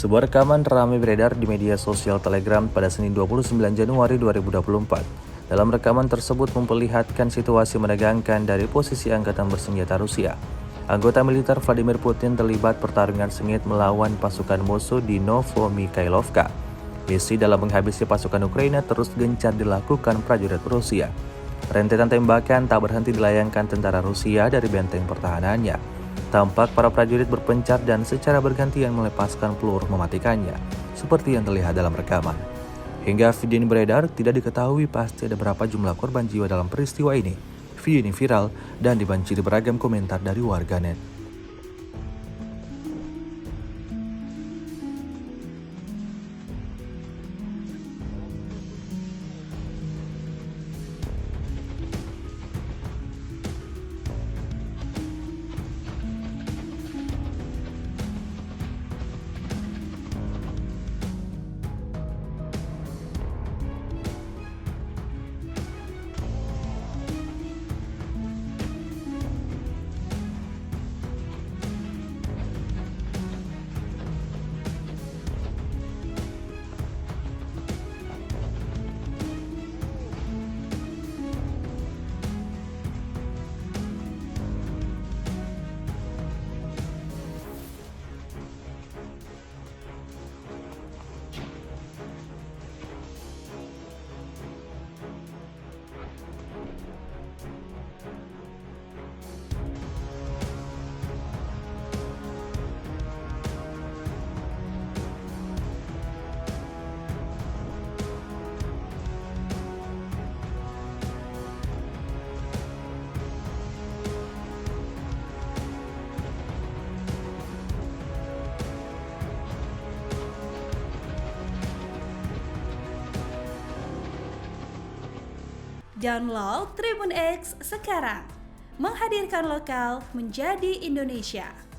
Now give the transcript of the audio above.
Sebuah rekaman ramai beredar di media sosial Telegram pada Senin 29 Januari 2024. Dalam rekaman tersebut memperlihatkan situasi menegangkan dari posisi angkatan bersenjata Rusia. Anggota militer Vladimir Putin terlibat pertarungan sengit melawan pasukan musuh di Novomikhailovka. Misi dalam menghabisi pasukan Ukraina terus gencar dilakukan prajurit Rusia. Rentetan tembakan tak berhenti dilayangkan tentara Rusia dari benteng pertahanannya. Tampak para prajurit berpencar dan secara bergantian melepaskan peluru mematikannya, seperti yang terlihat dalam rekaman. Hingga video ini beredar, tidak diketahui pasti ada berapa jumlah korban jiwa dalam peristiwa ini. Video ini viral dan dibanjiri beragam komentar dari warganet. Download Tribun X sekarang, menghadirkan lokal menjadi Indonesia.